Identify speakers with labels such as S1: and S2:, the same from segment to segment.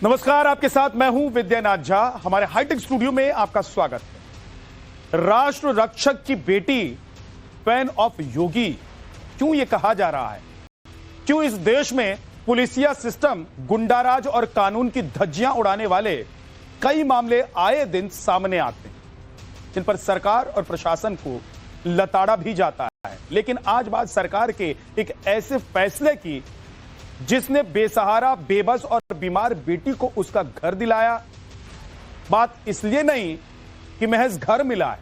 S1: नमस्कार, आपके साथ मैं हूं विद्यानाथ झा। हमारे हाईटेक स्टूडियो में आपका स्वागत है। राष्ट्र रक्षक की बेटी फैन ऑफ योगी, क्यों यह कहा जा रहा है? क्यों इस देश में पुलिसिया सिस्टम, गुंडाराज और कानून की धज्जियां उड़ाने वाले कई मामले आए दिन सामने आते हैं, जिन पर सरकार और प्रशासन को लताड़ा भी जाता है। लेकिन आज बात सरकार के एक ऐसे फैसले की जिसने बेसहारा, बेबस और बीमार बेटी को उसका घर दिलाया। बात इसलिए नहीं कि महज घर मिला है,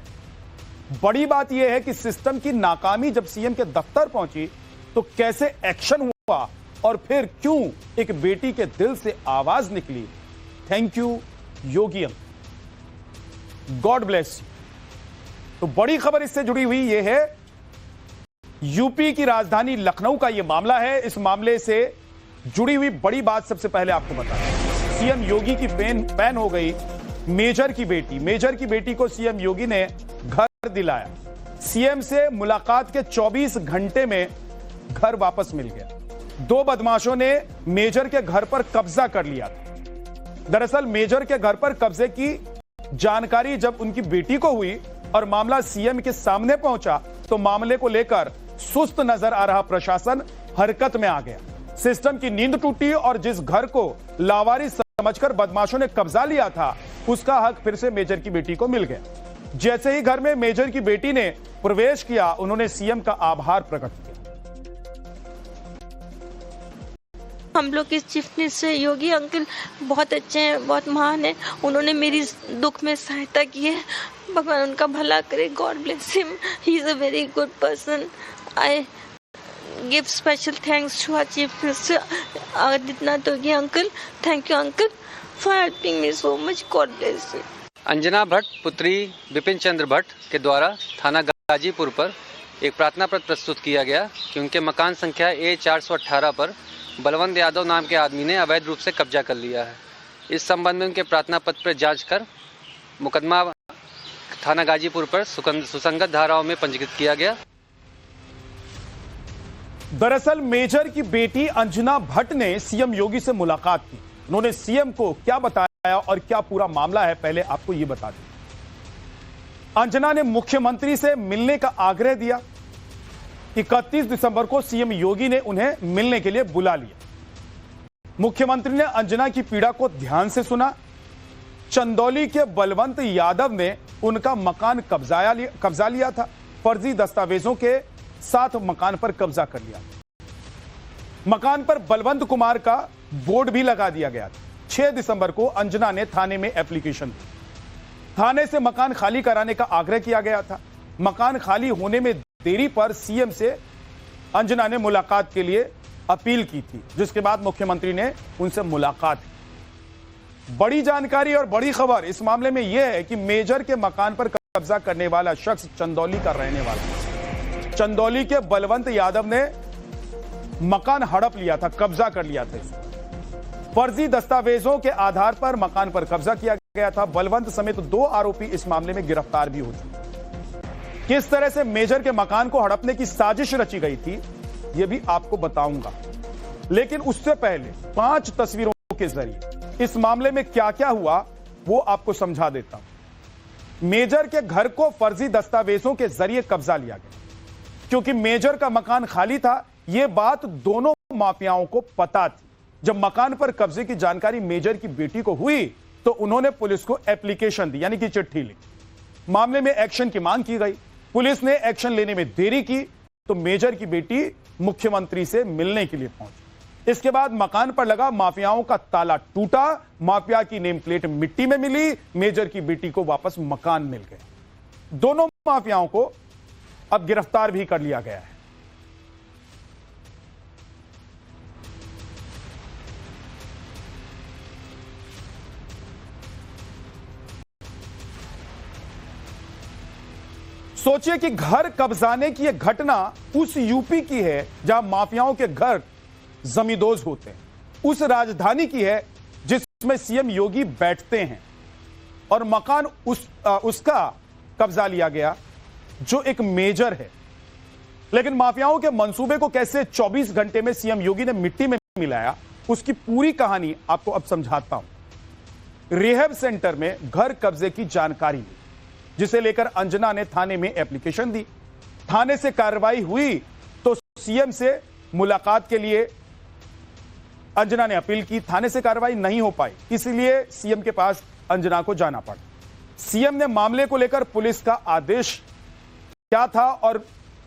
S1: बड़ी बात यह है कि सिस्टम की नाकामी जब सीएम के दफ्तर पहुंची तो कैसे एक्शन हुआ और फिर क्यों एक बेटी के दिल से आवाज निकली, thank you Yogi uncle, God bless you. तो बड़ी खबर इससे जुड़ी हुई यह है, यूपी की राजधानी लखनऊ का यह मामला है। इस मामले से जुड़ी हुई बड़ी बात सबसे पहले आपको बता दें, सीएम योगी की फैन हो गई मेजर की बेटी। मेजर की बेटी को सीएम योगी ने घर दिलाया। सीएम से मुलाकात के 24 घंटे में घर वापस मिल गया। दो बदमाशों ने मेजर के घर पर कब्जा कर लिया था। दरअसल मेजर के घर पर कब्जे की जानकारी जब उनकी बेटी को हुई और मामला सीएम के सामने पहुंचा तो मामले को लेकर सुस्त नजर आ रहा प्रशासन हरकत में आ गया। सिस्टम की नींद टूटी और जिस घर को लावारिस समझकर बदमाशों ने कब्जा लिया था उसका हक फिर से मेजर की बेटी को मिल गया। जैसे ही घर में मेजर की बेटी ने प्रवेश किया, उन्होंने सीएम का आभार प्रकट किया।
S2: हम लोग के चीफ मिनिस्टर योगी अंकल बहुत अच्छे हैं, बहुत महान है। उन्होंने मेरी दुख में सहायता की है। भगवान उनका भला करे, God bless him, he is a very good person. I give special thanks to our chief minister Adityath Yogi uncle. Thank you uncle for helping me so much. God bless you.
S3: Anjana Bhatt पुत्री विपिन चंद्र भट्ट के द्वारा थाना गाजीपुर पर एक प्रार्थना पत्र प्रस्तुत किया गया कि उनके मकान संख्या A418 पर बलवंत यादव नाम के आदमी ने अवैध रूप से कब्जा कर लिया है। इस संबंध में उनके प्रार्थना पत्र पर जांच कर मुकदमा थाना गाजीपुर पर सुसंगत धाराओं में पंजीकृत किया गया।
S1: दरअसल मेजर की बेटी अंजना भट्ट ने सीएम योगी से मुलाकात की। उन्होंने सीएम को क्या बताया और क्या पूरा मामला है, पहले आपको यह बता दें। अंजना ने मुख्यमंत्री से मिलने का आग्रह दिया। 31 दिसंबर को सीएम योगी ने उन्हें मिलने के लिए बुला लिया। मुख्यमंत्री ने अंजना की पीड़ा को ध्यान से सुना। चंदौली के बलवंत यादव ने उनका मकान कब्जा लिया था। फर्जी दस्तावेजों के साथ मकान पर कब्जा कर लिया। मकान पर बलवंत कुमार का बोर्ड भी लगा दिया गया था। 6 दिसंबर को अंजना ने थाने में एप्लीकेशन दी। थाने से मकान खाली कराने का आग्रह किया गया था। मकान खाली होने में देरी पर सीएम से अंजना ने मुलाकात के लिए अपील की थी, जिसके बाद मुख्यमंत्री ने उनसे मुलाकात की। बड़ी जानकारी और बड़ी खबर इस मामले में यह है कि मेजर के मकान पर कब्जा करने वाला शख्स चंदौली का रहने वाला है। चंदौली के बलवंत यादव ने मकान हड़प लिया था, कब्जा कर लिया था। फर्जी दस्तावेजों के आधार पर मकान पर कब्जा किया गया था। बलवंत समेत 2 आरोपी इस मामले में गिरफ्तार भी हो चुके। किस तरह से मेजर के मकान को हड़पने की साजिश रची गई थी, यह भी आपको बताऊंगा। लेकिन उससे पहले 5 तस्वीरों के जरिए इस मामले में क्या क्या हुआ वो आपको समझा देता हूं। मेजर के घर को फर्जी दस्तावेजों के जरिए कब्जा लिया गया क्योंकि मेजर का मकान खाली था। यह बात दोनों माफियाओं को पता थी। जब मकान पर कब्जे की जानकारी मेजर की बेटी को हुई तो उन्होंने पुलिस को एप्लीकेशन दी, यानी कि चिट्ठी लिखी। मामले में एक्शन की मांग की गई। पुलिस ने एक्शन लेने में देरी की तो मेजर की बेटी मुख्यमंत्री से मिलने के लिए पहुंची। इसके बाद मकान पर लगा माफियाओं का ताला टूटा। माफिया की नेम प्लेट मिट्टी में मिली। मेजर की बेटी को वापस मकान मिल गए। दोनों माफियाओं को अब गिरफ्तार भी कर लिया गया है। सोचिए कि घर कब्जाने की यह घटना उस यूपी की है जहां माफियाओं के घर जमींदोज होते हैं, उस राजधानी की है जिसमें सीएम योगी बैठते हैं, और मकान उसका कब्जा लिया गया जो एक मेजर है। लेकिन माफियाओं के मंसूबे को कैसे 24 घंटे में सीएम योगी ने मिट्टी में मिलाया, उसकी पूरी कहानी आपको अब समझाता हूं। रिहैब सेंटर में घर कब्जे की जानकारी ली, जिसे लेकर अंजना ने थाने में एप्लीकेशन दी। थाने से कार्रवाई हुई तो सीएम से मुलाकात के लिए अंजना ने अपील की। थाने से कार्रवाई नहीं हो पाई, इसलिए सीएम के पास अंजना को जाना पड़ा। सीएम ने मामले को लेकर पुलिस का आदेश क्या था और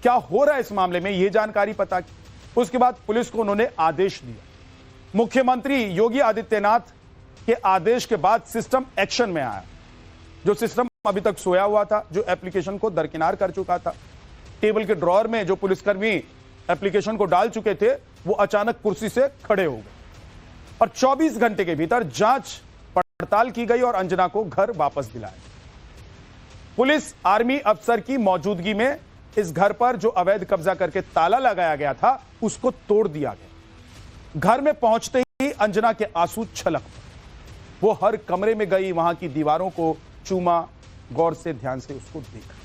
S1: क्या हो रहा है इस मामले में, यह जानकारी पता की। उसके बाद पुलिस को उन्होंने आदेश दिया। मुख्यमंत्री योगी आदित्यनाथ के आदेश के बाद सिस्टम एक्शन में आया। जो सिस्टम अभी तक सोया हुआ था, जो एप्लीकेशन को दरकिनार कर चुका था, टेबल के ड्रॉर में जो पुलिसकर्मी एप्लीकेशन को डाल चुके थे, वो अचानक कुर्सी से खड़े हो गए और 24 घंटे के भीतर जांच पड़ताल की गई और अंजना को घर वापस दिलाया। पुलिस आर्मी अफसर की मौजूदगी में इस घर पर जो अवैध कब्जा करके ताला लगाया गया था, उसको तोड़ दिया गया। घर में पहुंचते ही अंजना के आंसू छलक पड़े। वो हर कमरे में गई, वहां की दीवारों को चूमा, गौर से ध्यान से उसको देखा।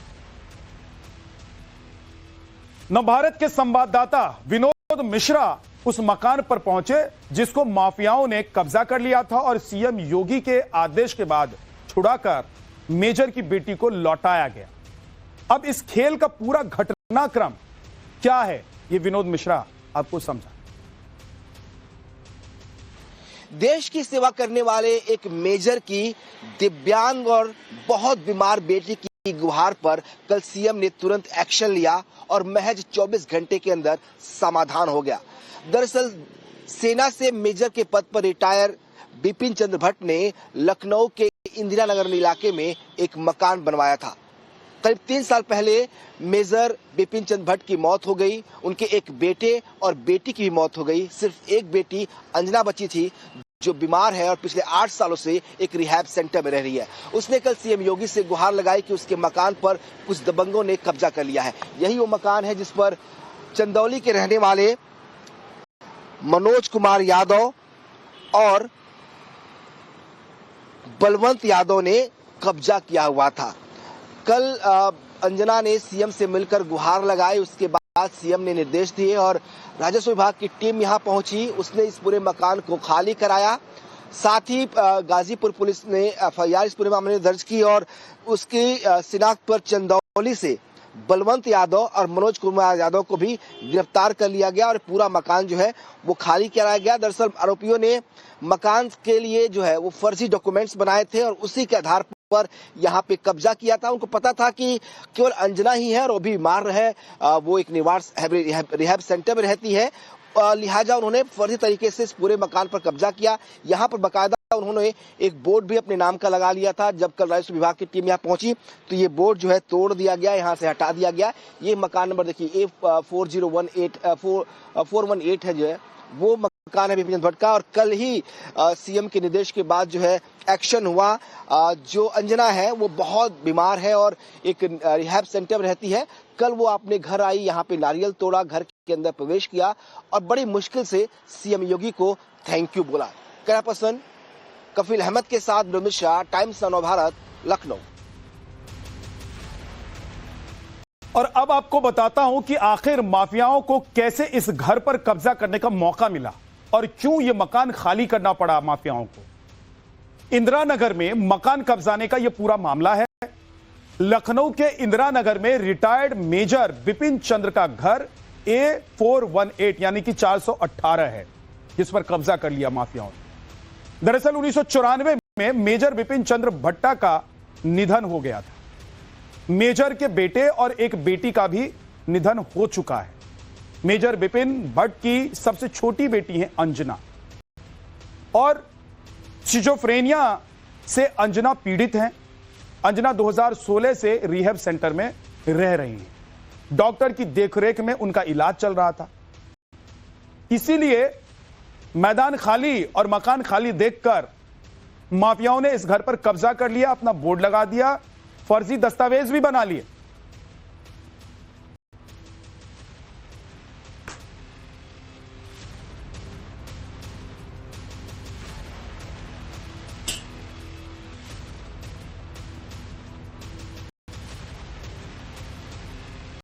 S1: नवभारत के संवाददाता विनोद मिश्रा उस मकान पर पहुंचे जिसको माफियाओं ने कब्जा कर लिया था और सीएम योगी के आदेश के बाद छुड़ाकर मेजर की बेटी को लौटाया गया। अब इस खेल का पूरा घटनाक्रम क्या है, ये विनोद मिश्रा आपको समझा।
S4: देश की सेवा करने वाले एक मेजर की दिव्यांग और बहुत बीमार बेटी की गुहार पर कल सीएम ने तुरंत एक्शन लिया और महज 24 घंटे के अंदर समाधान हो गया। दरअसल सेना से मेजर के पद पर रिटायर बिपिन चंद्र भट्ट ने लखनऊ के इंदिरा नगर इलाके में एक मकान बनवाया था। करीब 3 साल पहले मेजर बिपिन चंद्र भट्ट की मौत हो गई। उनके एक बेटे और बेटी की भी मौत हो गई। सिर्फ एक बेटी अंजना बची थी, जो बीमार है और पिछले 8 सालों से एक रिहैब सेंटर में रह रही है। उसने कल सीएम योगी से गुहार लगाई कि उसके मकान पर कुछ दबंगों ने कब्जा कर लिया है। यही वो मकान है जिस पर चंदौली के रहने वाले मनोज कुमार यादव और बलवंत यादव ने कब्जा किया हुआ था। कल अंजना ने सीएम से मिलकर गुहार लगाई। उसके बाद सीएम ने निर्देश दिए और राजस्व विभाग की टीम यहां पहुंची। उसने इस पूरे मकान को खाली कराया। साथ ही गाजीपुर पुलिस ने एफआईआर इस पूरे मामले में दर्ज की और उसकी शिनाख्त पर चंदौली से बलवंत यादव और मनोज कुमार यादव को भी गिरफ्तार कर लिया गया और पूरा मकान जो है वो खाली कराया गया। दरअसल आरोपियों ने मकान के लिए जो है वो फर्जी डॉक्यूमेंट्स बनाए थे और उसी के आधार पर यहाँ पे कब्जा किया था। उनको पता था कि केवल अंजना ही है और वो भी बीमार है, वो एक निवास रिहैब सेंटर में रहती है, लिहाजा उन्होंने फर्जी तरीके से इस पूरे मकान पर कब्जा किया। यहाँ पर बाकायदा उन्होंने एक बोर्ड भी अपने नाम का लगा लिया था। जब कल राजस्व विभाग की टीम यहाँ पहुंची तो ये बोर्ड जो है तोड़ दिया गया, यहाँ से हटा दिया गया। ये मकान नंबर देखिए A418 है, जो है वो मकान है बिपिन चंद्र भट्ट का। और कल ही सीएम के निर्देश के बाद जो है एक्शन हुआ। जो अंजना है वो बहुत बीमार है और एक रिहैब सेंटर में रहती है। कल वो अपने घर आई, यहाँ पे नारियल तोड़ा, घर के अंदर प्रवेश किया और बड़ी मुश्किल से सीएम योगी को थैंक यू बोला। कैमरा पर्सन कफील अहमद के साथ विनोद मिश्रा, टाइम्स ऑफ भारत, लखनऊ।
S1: और अब आपको बताता हूं कि आखिर माफियाओं को कैसे इस घर पर कब्जा करने का मौका मिला और क्यों यह मकान खाली करना पड़ा माफियाओं को। इंदिरा नगर में मकान कब्जाने का यह पूरा मामला है। लखनऊ के इंदिरा नगर में रिटायर्ड मेजर बिपिन चंद्र का घर A418 यानी कि 418 है, जिस पर कब्जा कर लिया माफियाओं ने। दरअसल 1994 में मेजर बिपिन चंद्र भट्टा का निधन हो गया था। मेजर के बेटे और एक बेटी का भी निधन हो चुका है। मेजर बिपिन भट्ट की सबसे छोटी बेटी है अंजना और सिजोफ्रेनिया से अंजना पीड़ित हैं। अंजना 2016 से रिहैब सेंटर में रह रही हैं। डॉक्टर की देखरेख में उनका इलाज चल रहा था। इसीलिए मैदान खाली और मकान खाली देखकर माफियाओं ने इस घर पर कब्जा कर लिया, अपना बोर्ड लगा दिया, फर्जी दस्तावेज भी बना लिए